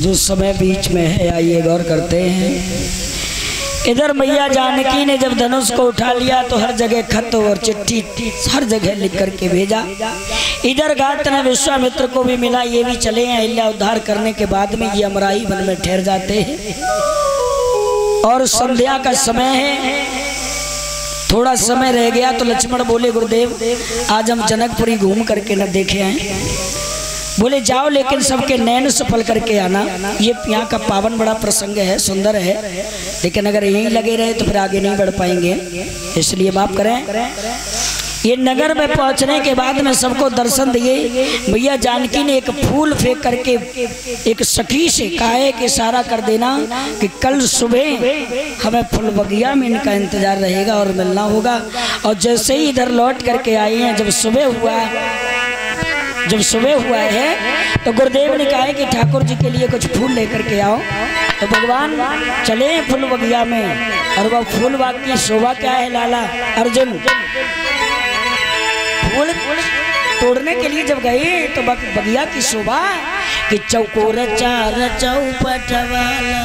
जो समय बीच में है आइए गौर करते हैं। इधर मैया जानकी ने जब धनुष को उठा लिया तो हर जगह खत और चिट्ठी हर जगह लिख करके भेजा। इधर गात्र ने विश्वामित्र को भी मिला, ये भी चले हैं अहिल्या उद्धार करने के बाद में ये अमराई वन में ठहर जाते हैं। और संध्या का समय है, थोड़ा समय रह गया तो लक्ष्मण बोले गुरुदेव आज हम जनकपुरी घूम करके न देखे आए। बोले जाओ लेकिन सबके नैन सफल करके आना। ये यहाँ का पावन बड़ा प्रसंग है, सुंदर है, लेकिन अगर यहीं लगे रहे तो फिर आगे नहीं बढ़ पाएंगे, इसलिए माफ करें। ये नगर में पहुंचने के बाद में सबको दर्शन दिए। भैया जानकी ने एक फूल फेंक करके एक सखी से कहा है कि इशारा कर देना कि कल सुबह हमें फूल बगिया में इनका इंतजार रहेगा और मिलना होगा। और जैसे ही इधर लौट करके आई हैं, जब सुबह हुआ है तो गुरुदेव ने कहा है कि ठाकुर जी के लिए कुछ फूल लेकर के आओ। तो भगवान चले फूल बगिया में, और वह फूल बाग की शोभा क्या है लाला अर्जुन, फूल तोड़ने के लिए जब गए तो बगिया की शोभा कि चौकोर चार चौपट वाला,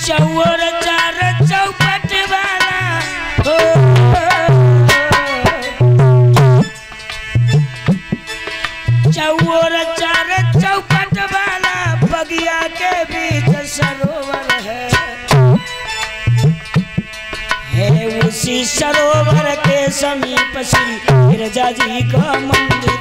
चौर चार चौपट वाला चौर चार चौपट वाला बगिया के बीच सरोवर है उसी सरोवर के समीप श्री गिरजा जी का मंदिर है।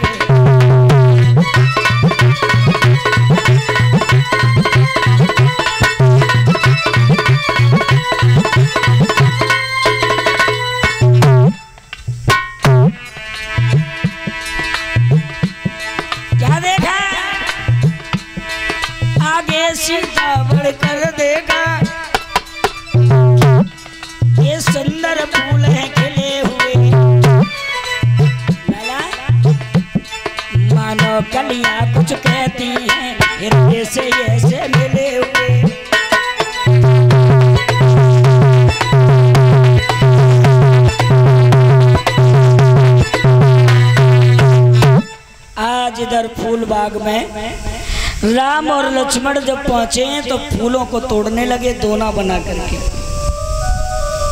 सीधा बढ़कर देखा ये सुंदर फूल हैं खिले हुए, मानो कलियां कुछ कहती हैं हृदय से ऐसे मिले हुए। आज इधर फूल बाग में राम और लक्ष्मण जब पहुंचे तो फूलों को तोड़ने लगे, दोना बना करके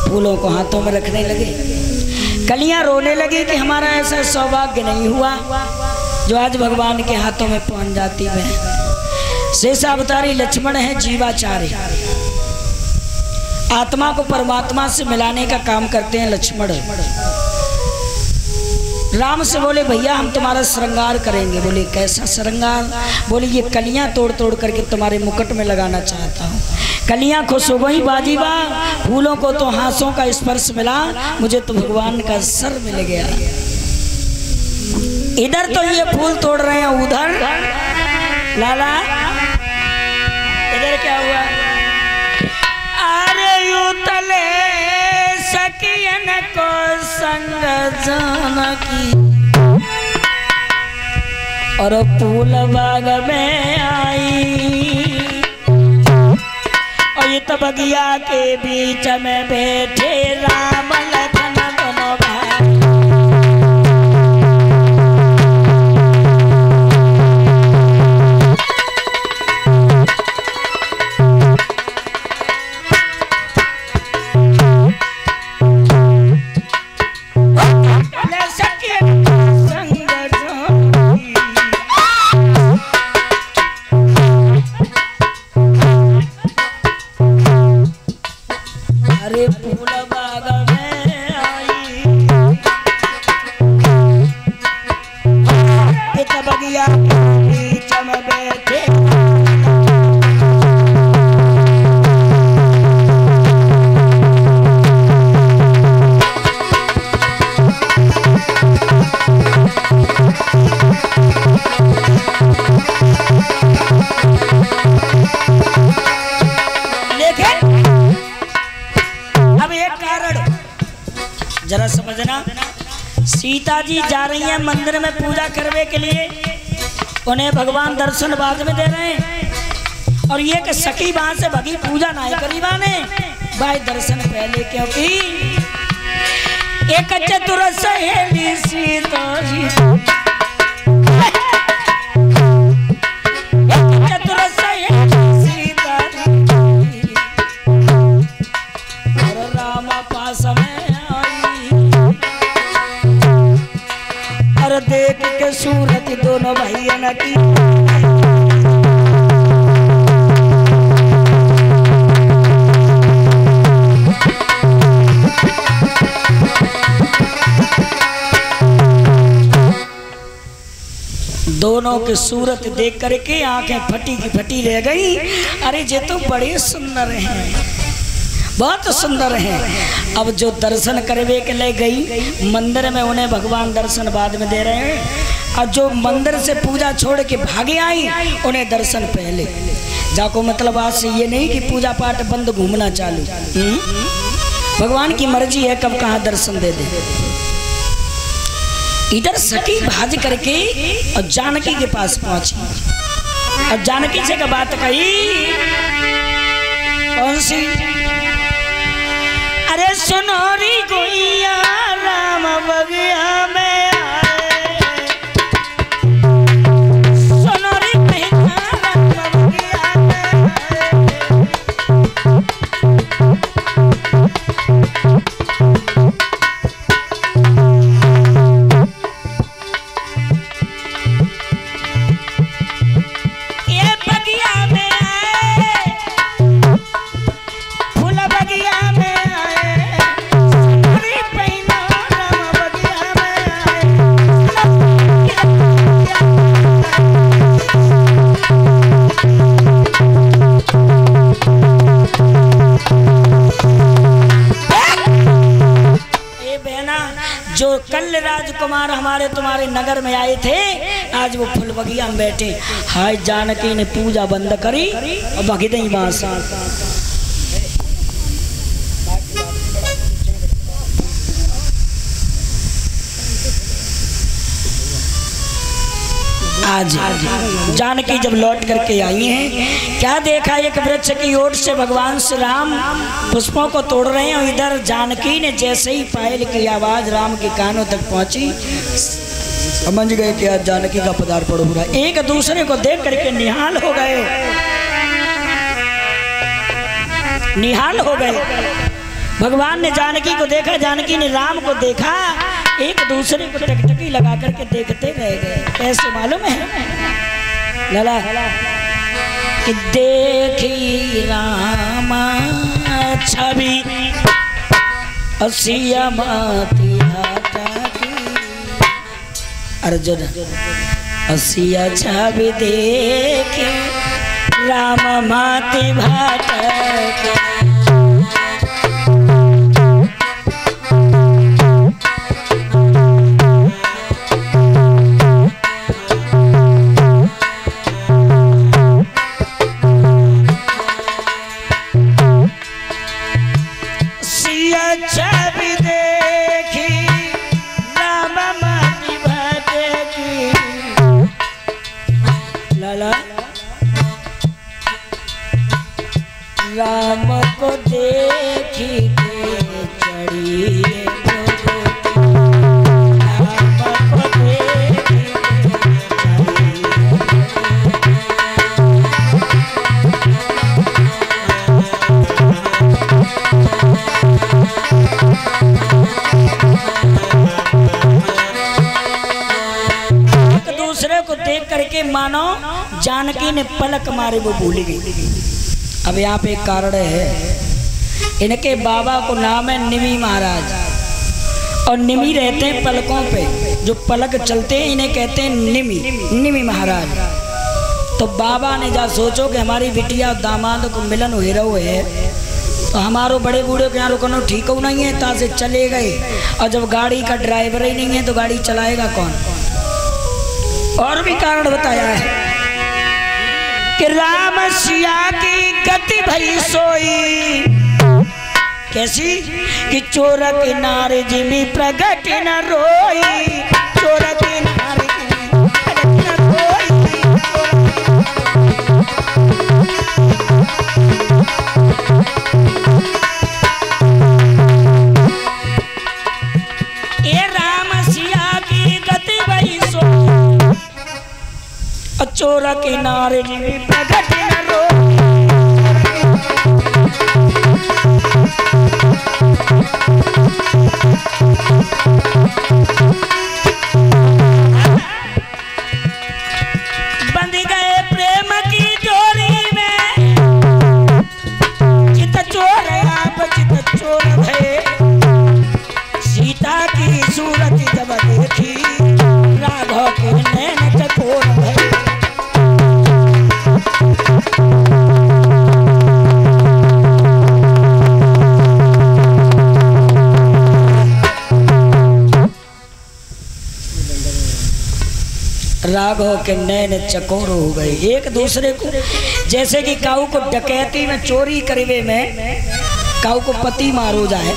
फूलों को हाथों में रखने लगे। कलियां रोने लगी कि हमारा ऐसा सौभाग्य नहीं हुआ जो आज भगवान के हाथों में पहुंच जाती है। शेषावतारी लक्ष्मण है, जीवाचार्य, आत्मा को परमात्मा से मिलाने का काम करते हैं लक्ष्मण। राम से बोले भैया हम तुम्हारा श्रृंगार करेंगे। बोले कैसा श्रृंगार? बोले ये कलियां तोड़ तोड़ करके तुम्हारे मुकुट में लगाना चाहता हूँ। कलियां खुश हो गई बाजी बा, फूलों को तो हाथों का स्पर्श मिला, मुझे तो भगवान का सर मिल गया। इधर तो ये फूल तोड़ रहे हैं, उधर लाला इधर क्या हुआ? अरे यूं तले सकियन को संग जानकी और फूल बाग में आई, और ये तो बगिया के बीच में बैठे राम लखन दोनों भाई। जरा समझना, सीता जी जा रही हैं मंदिर में पूजा करने के लिए, उन्हें भगवान दर्शन बाद में दे रहे हैं, और ये कि सखी वहां से भगी पूजा ना करीबा ने भाई दर्शन पहले, क्योंकि एक चतुर सहेली सीता जी और देख के सूरत दोनों भैया की दोनों की सूरत देख करके आंखें फटी की फटी रह गई। अरे ये तो बड़े सुंदर हैं, बहुत सुंदर हैं। अब जो दर्शन करवे के ले गई मंदिर में, उन्हें भगवान दर्शन बाद में दे रहे हैं। और जो मंदिर से पूजा छोड़ के भागे आई उन्हें दर्शन पहले। जाको मतलब आज से ये नहीं कि पूजा पाठ बंद घूमना चालू। भगवान की मर्जी है कब कहाँ दर्शन दे दे। इधर सखी भाज करके और जानकी के पास पहुंची और जानकी से का बात कही। कौन सी? अरे सुनोरी गोइया राम बगिया में आए, सुनोरी बहिना राम बगिया में राजकुमार हमारे तुम्हारे नगर में आए थे, आज वो फूल बगिया में बैठे। हाय जानकी ने पूजा बंद करी और भगी दई बांस। आज जानकी जब लौट करके आई हैं, क्या देखा? एक वृक्ष की ओर से भगवान श्री राम पुष्पों को तोड़ रहे हैं और इधर जानकी ने जैसे ही पायल की आवाज राम के कानों तक पहुंची, समझ गए कि आज जानकी का पदार्पण हो रहा है। एक दूसरे को देख करके निहाल हो गए, निहाल हो गए। भगवान ने जानकी को देखा, जानकी ने राम को देखा, एक दूसरे को टकटकी लगा करके देखते रह गए। कैसे मालूम है लला कि देखी रामा छवि असिया माती हाटा की, अर्जुन असिया छवि देखी राम माती भाटा की। राम को देखी के चढ़ी, राम को देखी एक दूसरे को देख करके मानो जानकी ने पलक मारे वो भूल गई। अब यहाँ पे एक कारण है, इनके बाबा को नाम है निमि महाराज और निमि रहते हैं पलकों पे, जो पलक चलते हैं इन्हें कहते हैं निमि, निमि महाराज। तो बाबा ने जा सोचो कि हमारी बिटिया और दामाद को मिलन हुए रहो है, तो हमारो बड़े बूढ़े के यहाँ रुकना ठीक हो नहीं है, तासे चले गए। और जब गाड़ी का ड्राइवर ही नहीं है तो गाड़ी चलाएगा कौन? और भी कारण बताया है कि राम सिया की गति भई सोई, कैसी कि चोर के नारे जिमी प्रगट न रोई, चोर के नारे जिमी प्रगट न रोई। ये राम सिया की गति भई सोई, चोर के नारे जिमी प्रगट न रोई। राघव के नैन चकोर हो गए एक दूसरे को। जैसे कि काऊ को डकैती में चोरी करवे में काऊ को पति मारो जाए,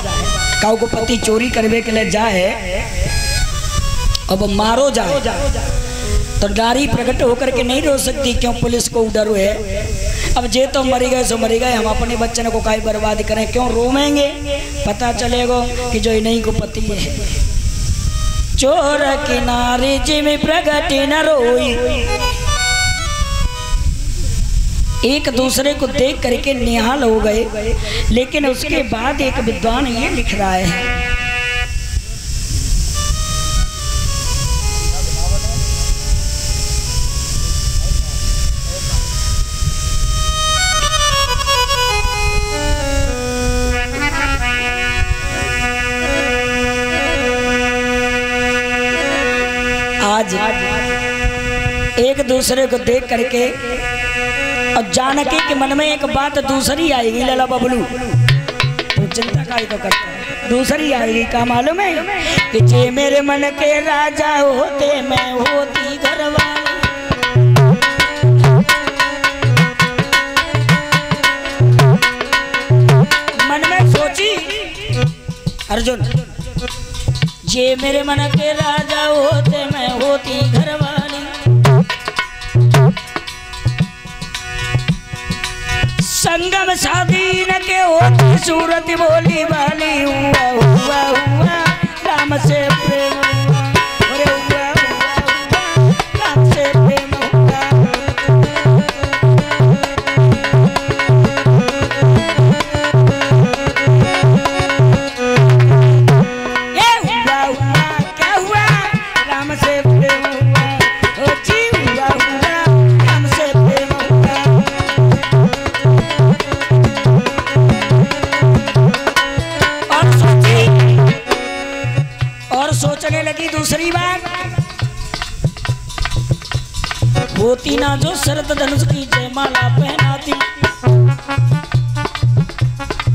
काऊ को पति चोरी करवे के लिए जाए, अब मारो जाए तो नारी प्रकट होकर के नहीं रो सकती, क्यों? पुलिस को डर है। अब जे तो मरी गए सो मरी गए, हम अपने बच्चन को काई बर्बाद करें, क्यों रोवेंगे? पता चलेगा कि जो इन्हीं को पति है। चोर की नारी जिम प्रगट न रोई, एक दूसरे को देख करके निहाल हो गए। लेकिन उसके बाद एक विद्वान ये लिख रहा है, आज एक दूसरे को देख करके और जानकी के मन में एक बात दूसरी आएगी, लाला बबलू तो चिंता का ही तो करता है, दूसरी आएगी। क्या मालूम है कि जे मेरे मन के राजा होते मैं होती घरवाली। मन में सोची अर्जुन, जे मेरे मन के राजा होते मैं होती घरवाली। संगम साधीन के होती सूरत बोली वाली। हुआ हुआ हुआ राम से प्रेम हुआ, अरे हुआ हुआ हुआ राम से प्रेम हुआ। ये हुआ हुआ क्या हुआ? राम से प्रेम हुआ, ओ जी हुआ हुआ राम से प्रेम हुआ। और सोचने लगी दूसरी बार, होती ना जो शरद धनुष की जयमाला पहनाती।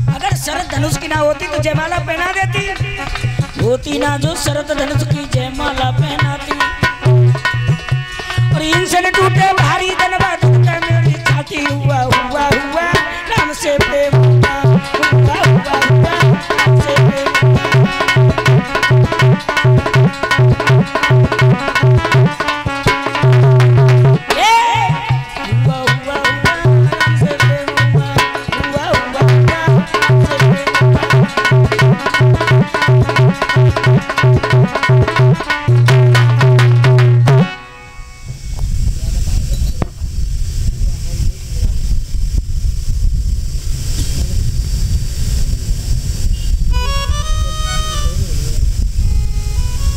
अगर शरद धनुष की ना होती तो जयमाला पहना देती। होती ना जो शरद धनुष की जयमाला पहनाती। और इनसे न टूटे भारी धनवा टूटा मेरी छाती। हुआ हुआ हुआ राम से प्रेम हुआ, हुआ हुआ हुआ राम से प्रेम हुआ।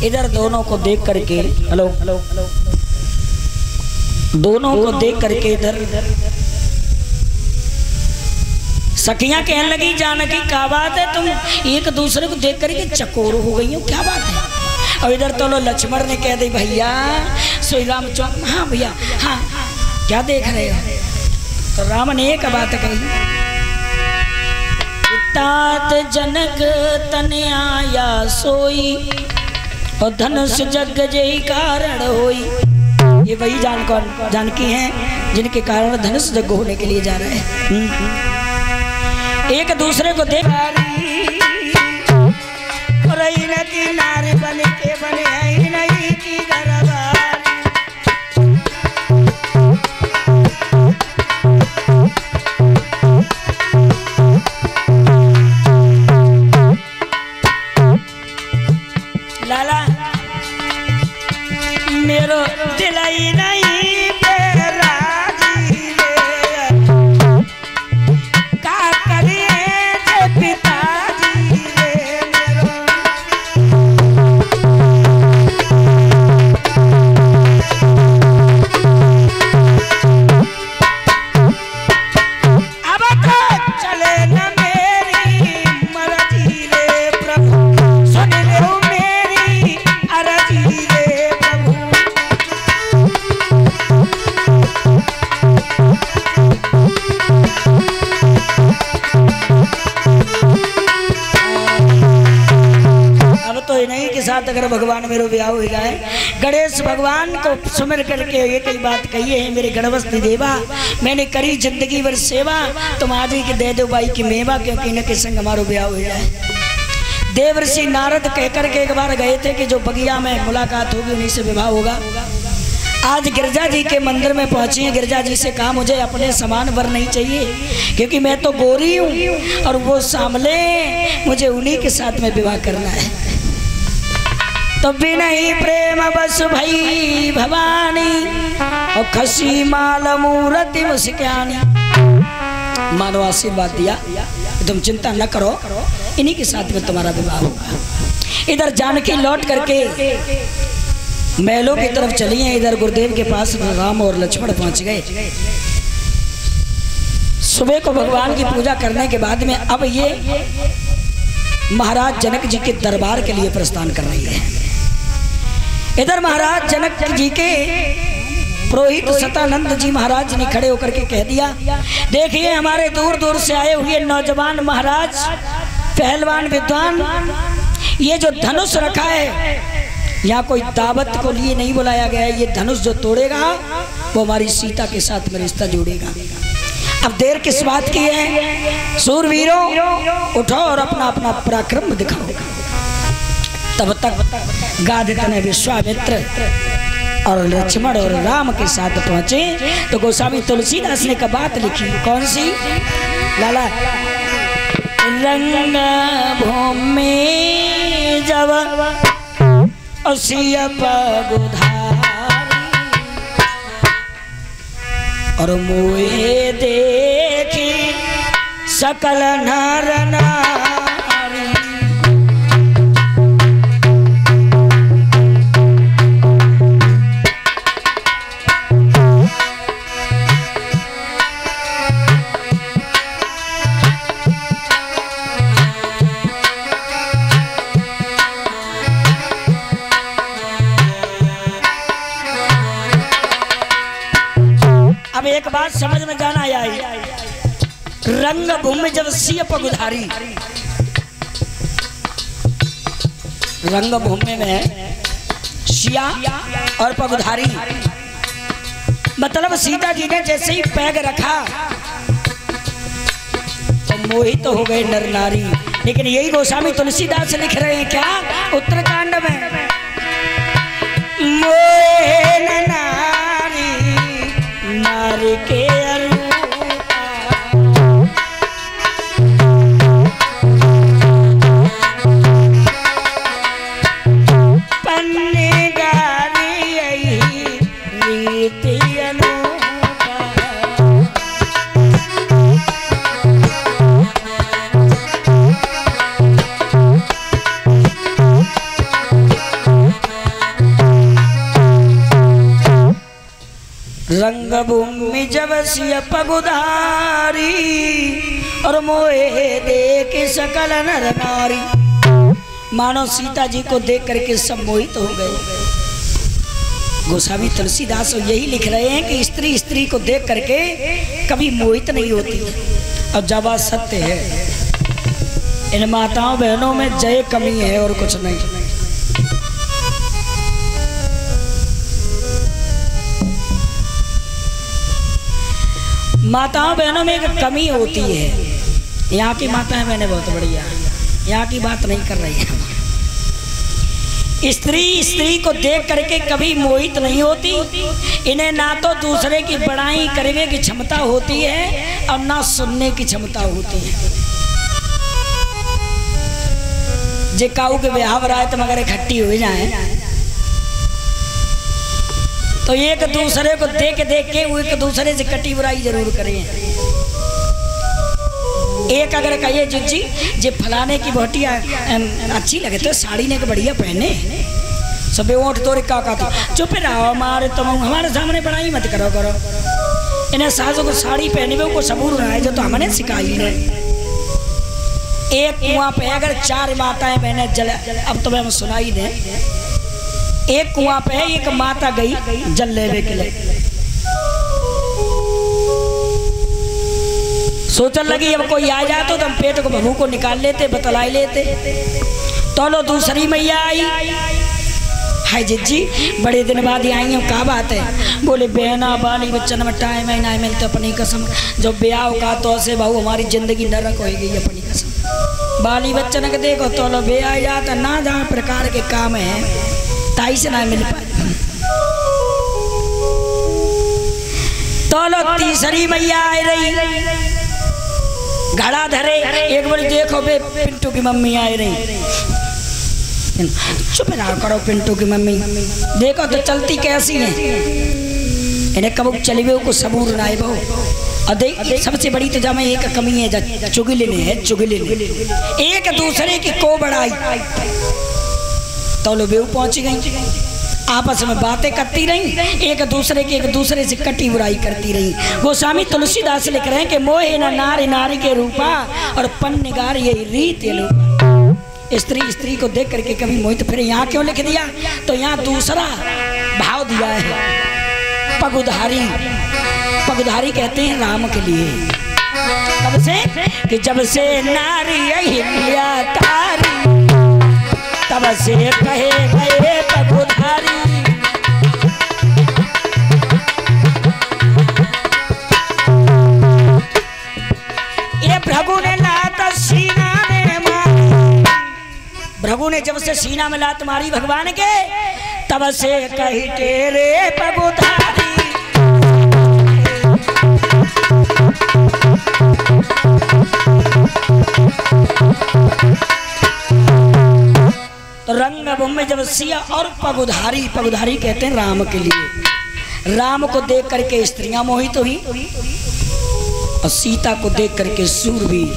इधर दोनों को देख करके, हेलो हेलो, दोनों को देख करके इधर सखियां कहने लगी, जानकी क्या बात है, तुम एक दूसरे को देख करके चकोर हो गई हो, क्या बात है? और इधर तो लक्ष्मण ने कह दी, भैया श्री राम चौक। हाँ भैया, हाँ क्या देख रहे हो? तो राम ने एक बात कही, तात जनक तन आया सोई और धनुष जग जय कारण होई। ये वही जानकी हैं जिनके कारण धनुष जग होने के लिए जा रहे हैं। एक दूसरे को देख रही नदी नारे बन के बने हैं नहीं की गरबारी। लाला मेरो दिलाई नहीं तेरा जी रे, का करिए जे पिताजी रे मेरो। अब तो चले न मेरी मर्जी रे प्रभु, सुन लो मेरी अरजी रे प्रभु। साथ अगर भगवान मेरो ब्याह हो जाए। गणेश भगवान को सुमिर करके एक ही बात कही है, मेरे गणवस्ती देवा, मैंने करी जिंदगी भर सेवा, तुम आज ही के दे दो बाई की मेवा, क्योंकि इनके संग हमारो ब्याह हो जाए। देवर्षि नारद कहकर के एक बार गए थे कि जो बगिया में मुलाकात होगी उन्हीं से विवाह होगा। आज गिरजा जी के मंदिर में पहुंची हैं। गिरजा जी से कहा मुझे अपने समान वर नहीं चाहिए, क्योंकि मैं तो गोरी हूँ और वो सामले, मुझे उन्हीं के साथ में विवाह करना है। तो बिना ही प्रेम बस भई भवानी, और खसी माल मूर्ति मुस्कानी। मानो आशीर्वाद दिया, तुम चिंता न करो, इन्हीं के साथ में तुम्हारा विवाह होगा। इधर जानकी लौट करके महलों की तरफ चली हैं। इधर गुरुदेव के पास राम और लक्ष्मण पहुंच गए। सुबह को भगवान की पूजा करने के बाद में अब ये महाराज जनक जी के दरबार के लिए प्रस्थान कर रही है। इधर महाराज जनक जी के पुरोहित सतानंद जी महाराज ने खड़े होकर के कह दिया, देखिए हमारे दूर दूर से आए हुए नौजवान महाराज, पहलवान विद्वान, ये जो धनुष रखा है यहाँ कोई दावत को लिए नहीं बुलाया गया है। ये धनुष जो तोड़ेगा वो हमारी सीता के साथ में रिश्ता जोड़ेगा। अब देर किस बात की है? सूरवीरों उठो और अपना अपना पराक्रम दिखाओ। तब तक गादित ने विश्वामित्र और लक्ष्मण और राम के साथ पहुंचे तो गोस्वामी तुलसीदास ने का बात लिखी। कौन सी? लाला, रंग भूमि जब असिया पगुधारी, और मोहे देखी सकल नर नारी। अब एक बात समझ में जाना आई, रंग भूमि जब सिय पगुधारी, रंग भूमि में सिया और पगुधारी, मतलब सीता जी ने जैसे ही पैग रखा तो मोहित तो हो गए नर नारी। लेकिन यही गोस्वामी तुलसीदास लिख रहे हैं क्या उत्तरकांड में, मोहे नारी नारी के रंग भूमि जब सिय पगुधारी, और मोहे देख सकल नर नारी। मानो सीता जी को देख करके सब मोहित हो गए। गोस्वामी तुलसीदास यही लिख रहे हैं कि स्त्री स्त्री को देख करके कभी मोहित नहीं होती, और जब बात सत्य है। इन माताओं बहनों में जय कमी है और कुछ नहीं। माताओं बहनों में एक कमी होती है। यहाँ की माताएं बहनें बहुत बढ़िया, यहाँ की बात नहीं कर रही है। स्त्री स्त्री को देख करके कभी मोहित नहीं होती। इन्हें ना तो दूसरे की बड़ाई करने की क्षमता होती है और ना सुनने की क्षमता होती है। जे काऊ के ब्याह रात मगर इकट्ठी हो जाए तो एक दूसरे को देख देख के वो एक दूसरे से कटी बुराई जरूर करें। एक अगर कहिए जी जे फलाने की बोटिया अच्छी लगे तो साड़ी ने बढ़िया पहने, सब ओठ तोड़ का चुप रहो, हमारे तुम हमारे सामने बड़ाई मत करो करो। इन्हें सासों को साड़ी पहने में को सबूर रहा है जो तो हमने सिखाई है। एक कुआं पे अगर 4 माताएं बहने जल, अब तो मैं सुनाई दे, एक कुआं पे एक माता गई जल लेने के लिए, सोचने लगी अब कोई आ जाए तो हम पेट को बहू को निकाल लेते बतलाई लेते। तो लो दूसरी मैया आई, हाय जिज्जी बड़े दिन बाद ही आई हूँ, क्या बात है? बोले बहना बाली बच्चन में टाइम है ना मिलते अपनी कसम, जब ब्याह का तो ऐसे भाऊ हमारी जिंदगी नरक हो गई अपनी कसम। बाली बच्चन के देखो तो लो ब्याह जाता ना जहाँ प्रकार के काम है ताई से ना मिल पाए। तो लो तीसरी मैया आ रही घड़ा धरे, एक बार देखो बे पिंटू की मम्मी आ रही। चुप ना करो पिंटू की मम्मी, देखो तो चलती कैसी है, इन्हें कब चली गई को सबूर ना है बहु। और देख सबसे बड़ी तो जमा एक कमी है, चुगली ने है चुगली ने एक दूसरे की को बढ़ाई। तो लो बेऊ पहुंच गई, आपस में बातें करती रही, एक दूसरे से कटी बुराई करती रही। गोस्वामी तुलसीदास लिख रहे हैं कि मोहे न नारी नारी के रूपा और पन निगार ये रीत ये लोग। स्त्री स्त्री को देख करके कभी मोहित, फिर यहाँ क्यों लिख दिया? तो यहाँ दूसरा भाव दिया है, पगुधारी। पगुधारी कहते हैं राम के लिए। कब से? कि जब से नारी अहिल्या तारी, तब से कहे गए पगुधारी। ये भृगु ने लात सीना में मारी, भृगु ने जब से सीना में लात मारी भगवान के, तब से कही तेरे पगुधारी। तो रंगभूमि में जब सिया और पगुधारी, पगुधारी कहते हैं राम के लिए। राम को देख करके स्त्रियां मोहित हुई और सीता को देख करके सूरवीर।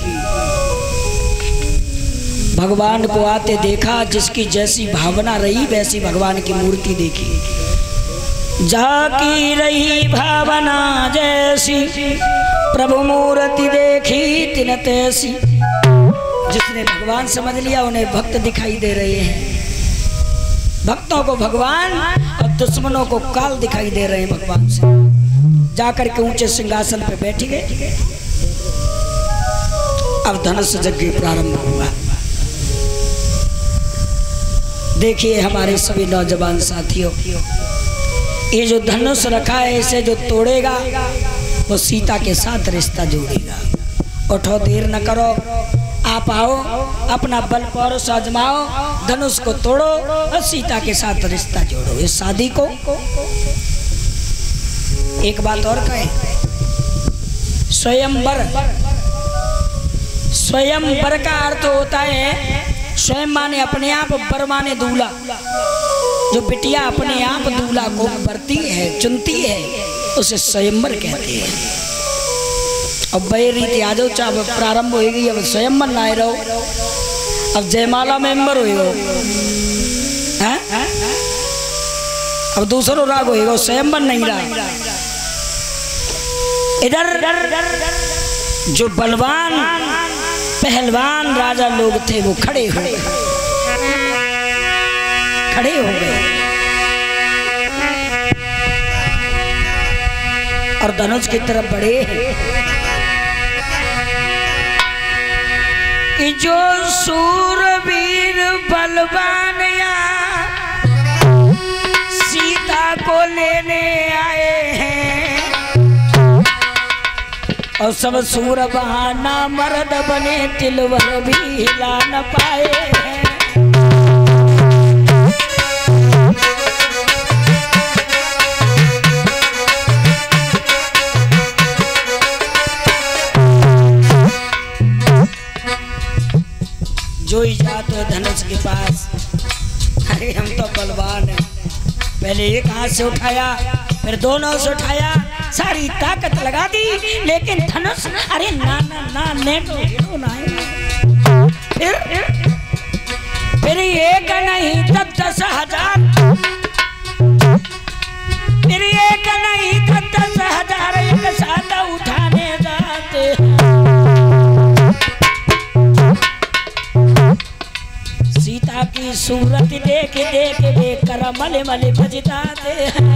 भगवान को आते देखा, जिसकी जैसी भावना रही वैसी भगवान की मूर्ति देखी। जाकी रही भावना जैसी, प्रभु मूर्ति देखी तिन तैसी। जिसने भगवान समझ लिया उन्हें भक्त दिखाई दे रहे हैं, भक्तों को भगवान और दुश्मनों को काल दिखाई दे रहे हैं भगवान से। जाकर के ऊंचे सिंहासन पे बैठ गए। अब धनुष यज्ञ प्रारंभ हुआ। देखिए हमारे सभी नौजवान साथियों, ये जो धनुष रखा है इसे जो तोड़ेगा वो सीता के साथ रिश्ता जोड़ेगा। उठो, देर न करो, आप आओ, अपना बल पौरुष आजमाओ, धनुष को तोड़ो और सीता के साथ रिश्ता जोड़ो। इस शादी को एक बात और कहें, स्वयंवर। स्वयंवर का अर्थ होता है स्वयं माने अपने आप, बर माने दूल्हा। जो बिटिया अपने आप दूल्हा को बरती है, चुनती है, उसे स्वयंवर कहते हैं। अब वही रीति आ जाओ, चाहे प्रारंभ हो गई, अब स्वयंवर ना रहो, अब जयमाला मेंबर हो गो, अब दूसरो राग होएगा, स्वयंवर नहीं रहा। इधर जो बलवान पहलवान राजा लोग थे वो खड़े हो गए, खड़े हो गए और धनुष की तरफ बढ़े। जो सूरवीर बलवान सीता को लेने आए हैं और सब सूर बहाना मर्द बने, तिलवर भी हिला न पाए हैं। जो ही जा तो धनुष के पास, अरे हम तो बलवान हैं। पहले एक हाथ से उठाया, फिर दोनों से उठाया, सारी ताकत लगा दी, लेकिन धनुष अरे ना ना ना नेटो ना। फिर एक नहीं तब 10,000, फिर एक नहीं तब 10,000 एक साथ उठाने जाते। सीता की सूरत देख देख देख कर मले मले बजताते हैं।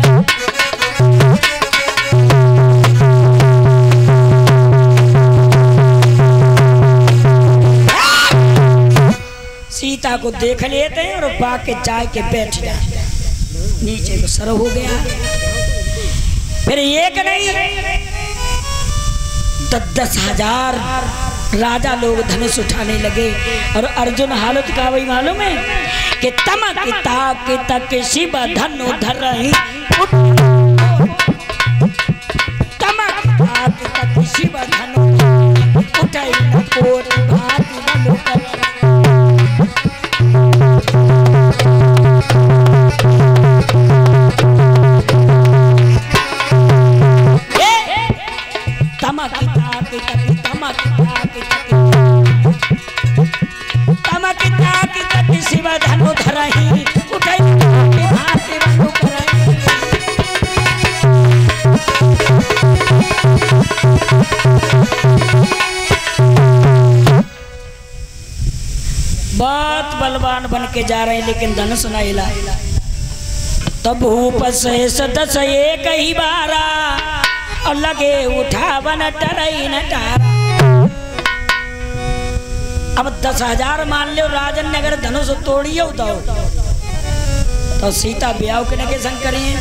सीता को देख लेते हैं और बाके जाके बैठ जाते हैं। नीचे को सर हो गया। फिर एक नहीं 10,000 राजा लोग धनुष उठाने लगे। और अर्जुन हालत का वही मालूम है कि तमक ताक तक शिव धनु धरहि, तमक ताक तक शिव धनु उठै कोट भात बलु शिव धनु धरहि उठै भात बलु करहि। बहुत बलवान बन के जा रहे हैं लेकिन धनुष न हिला। तब भूप शेष 10 एक ही बारा और लगे उठावन टरई न टारा। अब 10,000 मान लो राजन ने अगर धनुष तोड़ियो तो सीता ब्याह के संग करिए।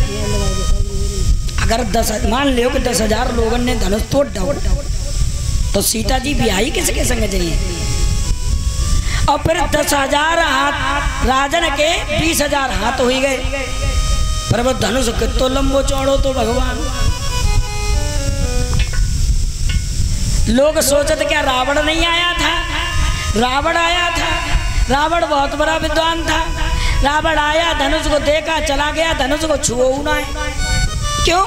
अगर 10 मान लो कि 10,000 लोगों ने धनुष तोड़ डाल तो सीता जी ब्याही किसके संग जाइए। और फिर 10,000 हाथ राजन के 20,000 हाथ हो गए। पर वो धनुष कितो लंबो चौड़ो तो भगवान। लोग सोचते क्या रावण नहीं आया था? रावण आया था। रावण बहुत बड़ा विद्वान था। रावण आया, धनुष को देखा, चला गया, धनुष को छुओ ना है। क्यों?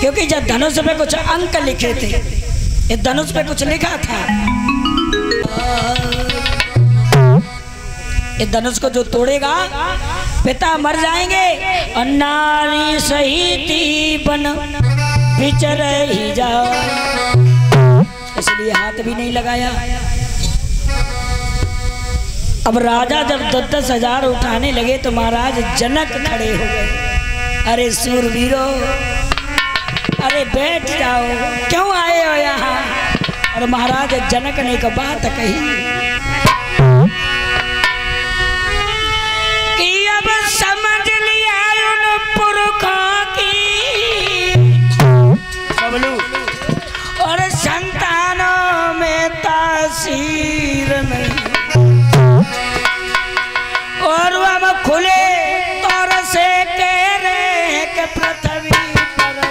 क्योंकि जब धनुष पे कुछ अंक लिखे थे, ये धनुष पे कुछ लिखा था। ये धनुष को जो तोड़ेगा पिता मर जाएंगे और नारी सहित बन विचर ही जाओ। इसलिए हाथ भी नहीं लगाया। अब राजा जब 10,000 उठाने लगे तो महाराज जनक खड़े हो गए। अरे सूरवीरों, अरे बैठ जाओ, क्यों आए हो यहाँ? और महाराज जनक ने एक बात कही कि अब समझ लिया उन पुरखों की बबलू और संतानों में तासीर नहीं। और हम खुले तौर से कह रहे हैं कि पृथ्वी पर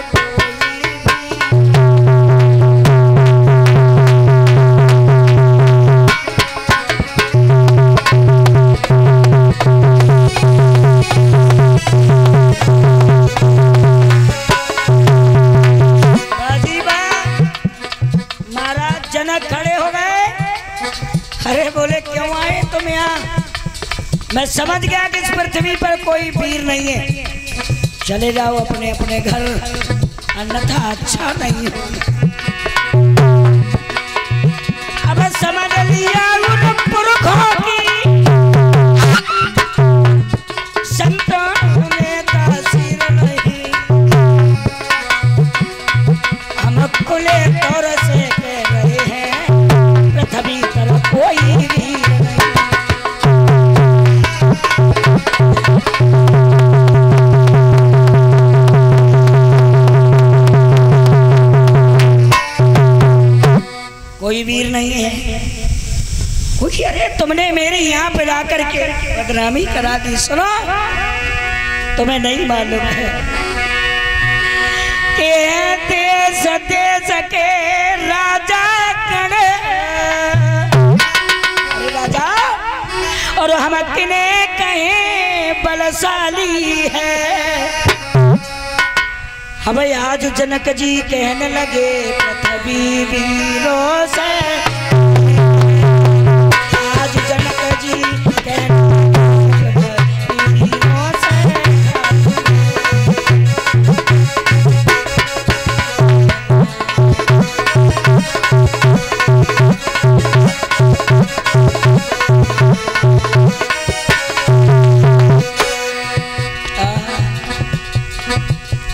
महाराज जनक खड़े हो गए। अरे बोले क्यों आए तुम यहाँ? मैं समझ गया कि इस पृथ्वी पर कोई वीर नहीं है, चले जाओ अपने अपने घर, अन्यथा अच्छा नहीं हो। अब समझ लिया उन पुरखों की संतान में तासीर नहीं। हम खुले तौर से कह रहे हैं पृथ्वी पर कोई वीर नहीं। कोई वीर नहीं है कोई। अरे तुमने मेरे यहाँ पे जाकर के बदनामी करा दी। सुनो, तुम्हें नहीं मालूम है कि देश देश के राजा कड़े राजा और हम किने कहे बलशाली है। अब आज जनक जी कहने लगे पृथ्वी वीरों से। आज जनक जी कहने लगे वीरों से।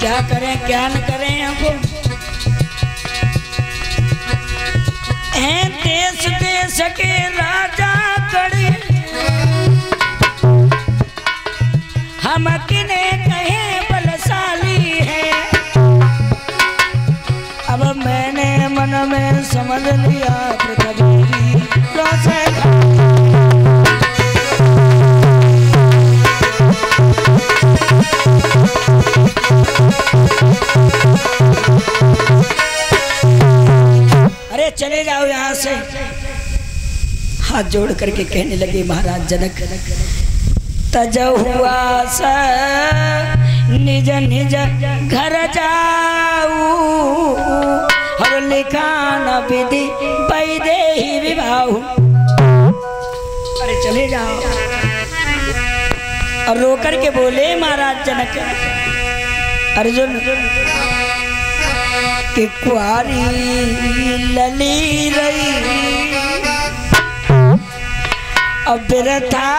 क्या करें क्या न करें हमको। देश देश के राजा कड़े हम किने कहे बलशाली है। अब मैंने मन में समझ लिया पृथ्वी रोसे अरे चले जाओ यहाँ से। हाथ जोड़ करके कहने लगे महाराज जनक, तज हुआ स निज निज घर जाऊ हर लिखान विधि वैदेही विवाह। अरे चले जाओ। और रो करके बोले महाराज जनक अर्जुन कि कुआरी लली रही अब बिरथा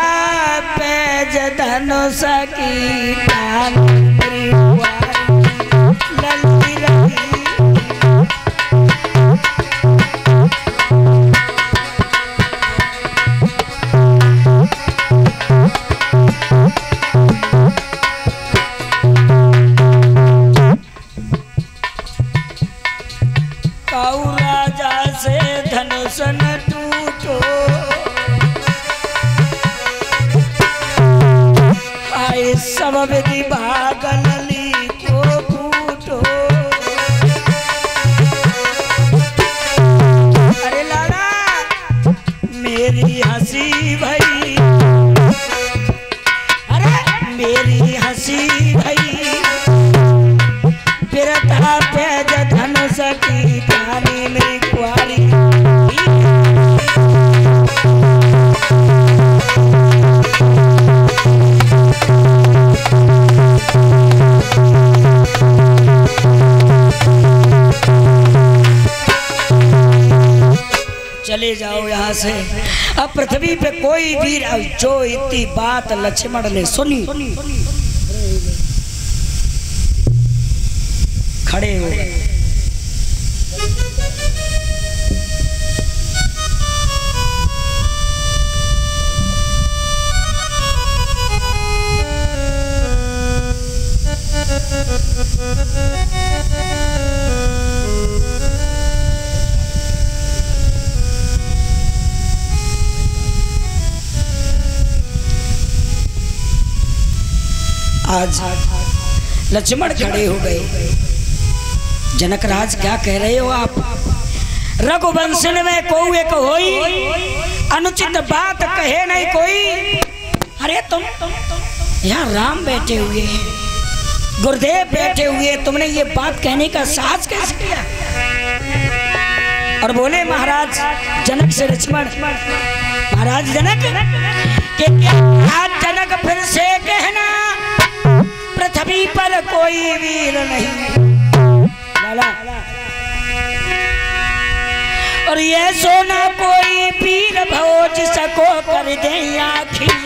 पेज धनुष की टान लली रही। काऊ राजा से धनुष न टूटो आए सब विधि भाग लली को फूटो। अरे लाला मेरी हंसी भई, अरे मेरी हंसी भई बिरथा पेज धनुष की पानी में कुआरी। चले जाओ यहाँ से। अब पृथ्वी पे कोई वीर जो इतनी बात लक्ष्मण ने सुनी खड़े हो गए। आज लक्ष्मण खड़े हो गए। जनक राज क्या कह रहे हो आप? रघुवंश में को एक होई अनुचित बात कहे नहीं कोई। अरे तुम यहाँ राम बैठे हुए हैं, गुरुदेव बैठे हुए, तुमने ये बात कहने का साहस कैसे किया? और बोले महाराज जनक से लक्ष्मण, महाराज जनक के क्या आज जनक फिर से कहना पृथ्वी पर कोई वीर नहीं लाला, और ये सोना कोई पीर भोज सको कर दे आखिर।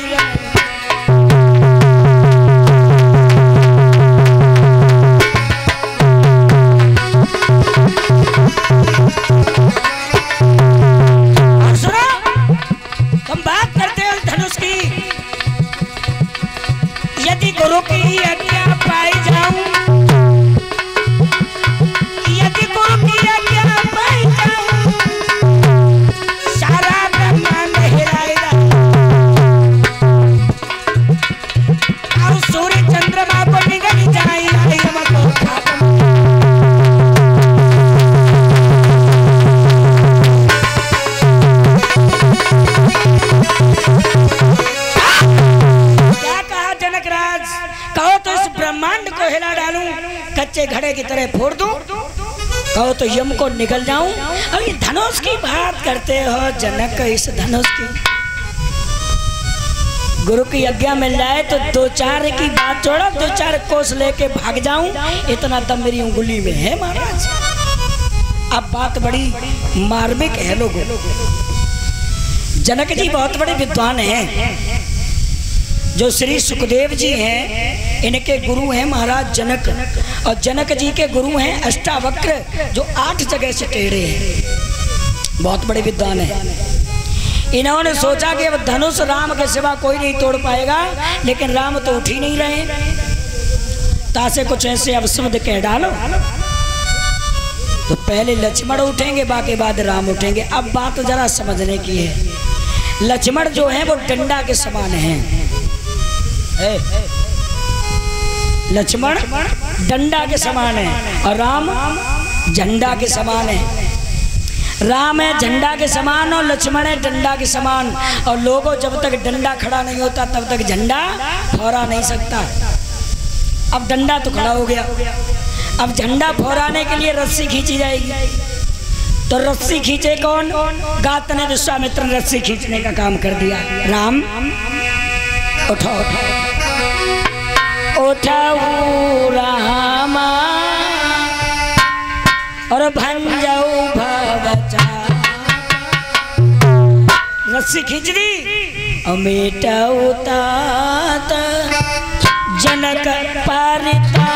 गुरु की आज्ञा पाई जाऊं, यदि गुरु की आज्ञा पाई जाऊं, सारा ब्रह्मांड हिलाएगा और सूर्य चंद्रमा को निगल जाएगा। कहो तो इस ब्रह्मांड को हिला डालूं, कच्चे घड़े की तरह फोड़ दूं, कहो तो यम को निकल जाऊं। अभी धनुष की बात करते हो जनक, इस धनुष की गुरु की आज्ञा मिल जाए तो दो चार की बात छोड़ो, दो चार कोस लेके भाग जाऊं, इतना दम मेरी उंगली में है महाराज। अब बात बड़ी मार्मिक है लोगों। जनक जी बहुत बड़े विद्वान हैं, जो श्री सुखदेव जी हैं इनके गुरु हैं महाराज जनक, और जनक जी के गुरु हैं अष्टावक्र जो 8 जगह से टेढ़े हैं, बहुत बड़े विद्वान हैं। इन्होंने सोचा कि अब धनुष राम के सिवा कोई नहीं तोड़ पाएगा, लेकिन राम तो उठ ही नहीं रहे। तासे कुछ ऐसे अब शब्द कह डालो तो पहले लक्ष्मण उठेंगे, बाकी बाद राम उठेंगे। अब बात जरा समझने की है। लक्ष्मण जो है वो डंडा के समान है, लक्ष्मण डंडा के समान है और राम झंडा के समान है। राम है झंडा के समान और लक्ष्मण है डंडा के समान। और लोगों, जब तक डंडा खड़ा नहीं होता तब तक झंडा फहरा नहीं सकता। अब डंडा तो खड़ा हो गया, अब झंडा फहराने के लिए रस्सी खींची जाएगी। तो रस्सी खींचे कौन? गात ने विश्वामित्र ने रस्सी खींचने का काम कर दिया। राम उठो उठाओ रामा और भंजाऊ भवचा। रस्सी खींच दी और मेटाऊ तात जनक परिताप।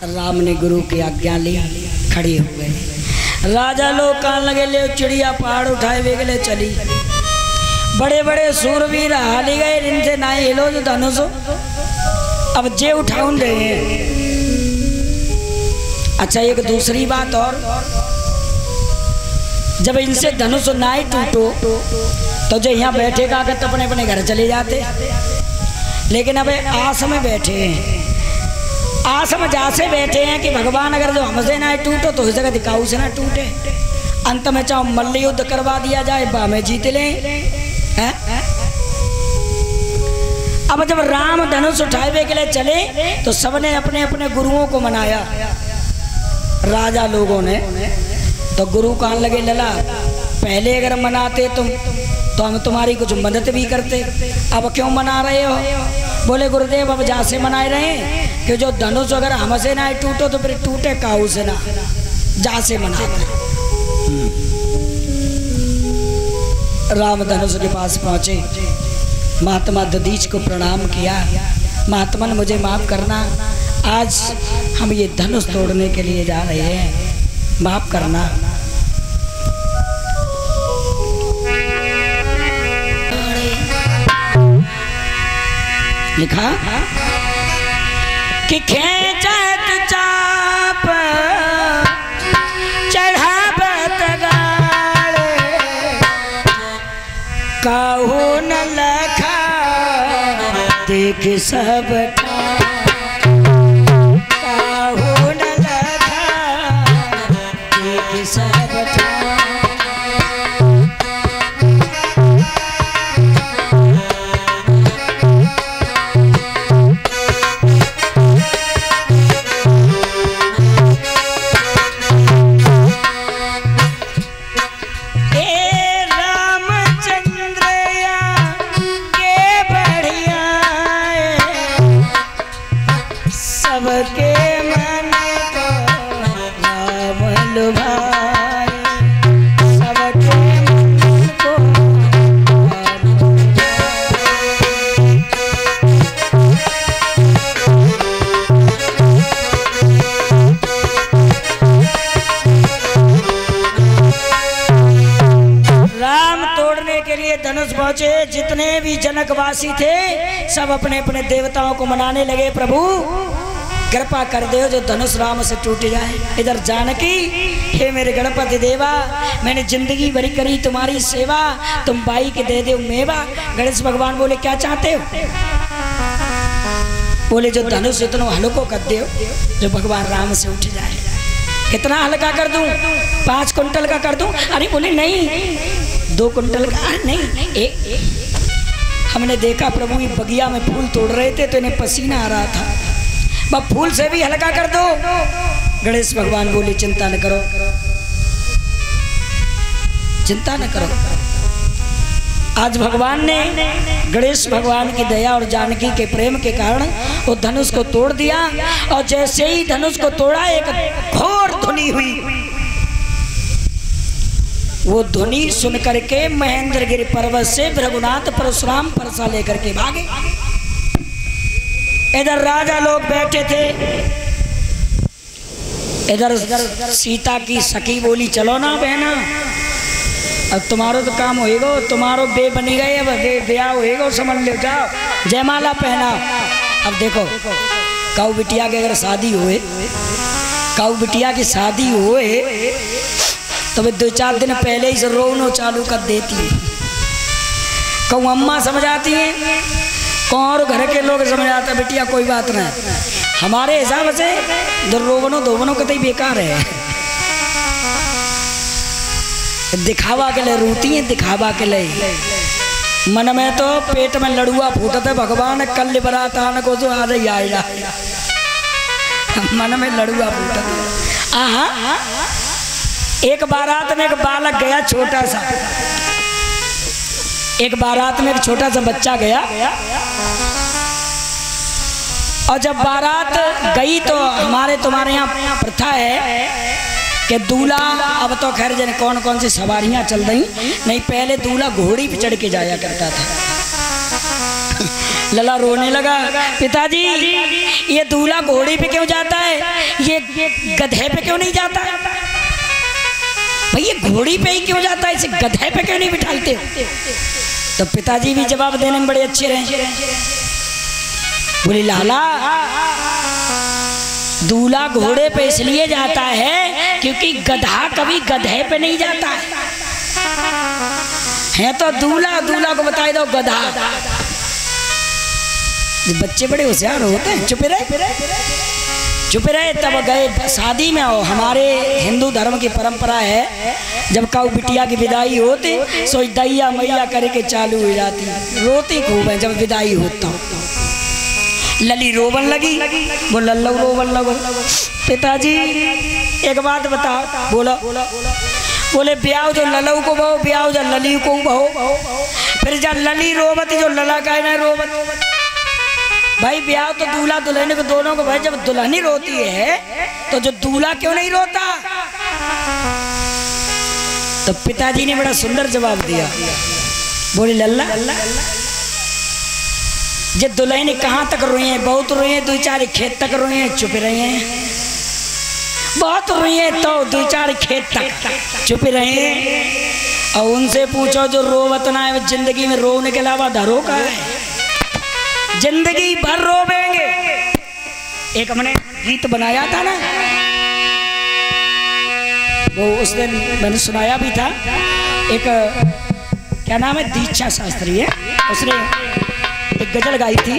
राम ने गुरु की आज्ञा ली, खड़े हो गए। राजा लोग कान लगे ले चिड़िया पहाड़ उठाए वे गले चली। बड़े बड़े सूरवीर हाली गए, इनसे ना हिलो जो धनुष अब जे उठाउन रहे हैं। अच्छा, एक दूसरी बात और, जब इनसे धनुष ना ही टूटो तो जो यहाँ बैठेगा अगर तो अपने अपने घर चले जाते। लेकिन अब आस में बैठे हैं, आस में जासे बैठे हैं कि भगवान अगर जो हमसे ना टूटो तो इस जगह दिखाऊ से ना टूटे। अंत में चाहो मल्ल युद्ध करवा दिया जाए, बा में जीत लें। अब जब राम धनुष उठाए के लिए चले तो सबने अपने अपने गुरुओं को मनाया। राजा लोगों ने तो गुरु कहने लगे, लला पहले अगर मनाते तुम तो हम तुम्हारी कुछ मदद भी करते, अब क्यों मना रहे हो? बोले गुरुदेव अब जहाँ से मना रहे हैं कि जो धनुष अगर हमसे ना टूटो तो फिर टूटे काऊ से ना, जहाँ से मना रहे। राम धनुष के पास पहुँचे, महात्मा दधीच को प्रणाम किया। महात्मन मुझे माफ करना, आज हम ये धनुष तोड़ने के लिए जा रहे हैं, माफ करना। लिखा कि खेचत चाप चढ़ावत गाड़े कहू न लखा देख सब कहू न लखा देख सब। धनुष पहुंचे, जितने भी जनकवासी थे सब अपने अपने देवताओं को मनाने लगे, प्रभु कृपा कर दो जो धनुष राम से टूट जाए। इधर जानकी, हे मेरे गणपति देवा, मैंने जिंदगी भरी करी तुम्हारी सेवा, तुम बाई के दे दो मेवा। गणेश भगवान बोले क्या चाहते हो? बोले जो धनुष इतना हल्को कर दो जो भगवान राम से उठ जाए। कितना हल्का कर दूं? 5 कुंटल का कर दूं? अरे बोले नहीं 2 कुंटल का नहीं, एक। हमने देखा प्रभु ये बगिया में फूल तोड़ रहे थे तो इन्हें पसीना आ रहा था, बस फूल से भी हल्का कर दो। गणेश भगवान बोले चिंता न करो, चिंता न करो। आज भगवान ने गणेश भगवान की दया और जानकी के प्रेम के कारण वो धनुष को तोड़ दिया, और जैसे ही धनुष को तोड़ा एक घोर ध्वनि हुई। वो ध्वनि सुन करके महेंद्रगिरी पर्वत से भृगुनाथ परशुराम परसा लेकर के भागे। इधर राजा लोग बैठे थे, इधर सीता की सखी बोली चलो ना बहना, अब तुम्हारो तो काम होएगा, तुम्हारो बे बनी गए, अब ब्याह होएगा, समझ लो, जाओ जयमाला पहना। अब देखो काऊ बिटिया की अगर शादी होए, काऊ बिटिया की शादी होए तो वे 2-4 दिन पहले ही से रोनो चालू कर देती है। कहूँ अम्मा समझाती हैं, कौन घर के लोग समझाते बिटिया कोई बात नहीं, हमारे हिसाब से रोवनो धोवनो कतई बेकार है, दिखावा के लिए रोती हैं, दिखावा के लिए। मन में तो पेट में लड़ुआ फूटत है, भगवान कल बरात आने को तो आ रही आएगा, मन में लड़ुआ फूटत है। आहा एक बारात में एक बालक गया छोटा सा, एक बारात में एक छोटा सा बच्चा गया, और जब बारात गई तो हमारे तुम्हारे यहाँ प्रथा है कि दूल्हा, अब तो खैर जने कौन कौन सी सवारियां चल रही, नहीं पहले दूल्हा घोड़ी पे चढ़ के जाया करता था। लला रोने लगा, पिताजी ये दूल्हा घोड़ी पे क्यों जाता है, ये गधे पे क्यों नहीं जाता? भाई ये घोड़ी पे ही क्यों जाता है, इसे गधे पे क्यों नहीं बिठाते? तो पिताजी भी जवाब देने में बड़े अच्छे रहे, बोले लाला दूल्हा घोड़े पे इसलिए जाता है क्योंकि गधा कभी गधे पे नहीं जाता है, तो दूल्हा दूल्हा को बताए दो गधा। बच्चे बड़े होशियार होते हैं, चुप रहे। तब गए शादी में, हो हमारे हिंदू धर्म की परंपरा है, जब काऊ बिटिया की विदाई होती सो दैया मैया करके चालू हो जाती, रोती खूब है जब विदाई होता। लली रोवन लगी, वो लल्लू रोवन लगो, पिताजी एक बात बताओ, बोलो। बोले ब्याह जो लल्लू को बहो, ब्याह जो लली को बहो, फिर जब लली रोवत जो लला का ना रोवत। भाई ब्याह तो दूल्हा दुल्हन को दोनों को, भाई जब दुल्हनी रोती है तो जो दूल्हा क्यों नहीं रोता? तो पिताजी ने बड़ा सुंदर जवाब दिया, बोले लल्ला जे दुल्हन कहाँ तक रोई है, बहुत रोई है, 2-4 खेत तक रोई है, चुप रहे हैं, बहुत रोई है तो 2-4 खेत तक चुप रहे हैं। और उनसे पूछो जो रोवत ना है, जिंदगी में रोने के अलावा धरो का है, जिंदगी भर रोवेंगे। एक हमने गीत बनाया था ना, वो उस दिन मैंने सुनाया भी था, एक क्या नाम है, दीक्षा शास्त्री है, उसने एक गजल गाई थी।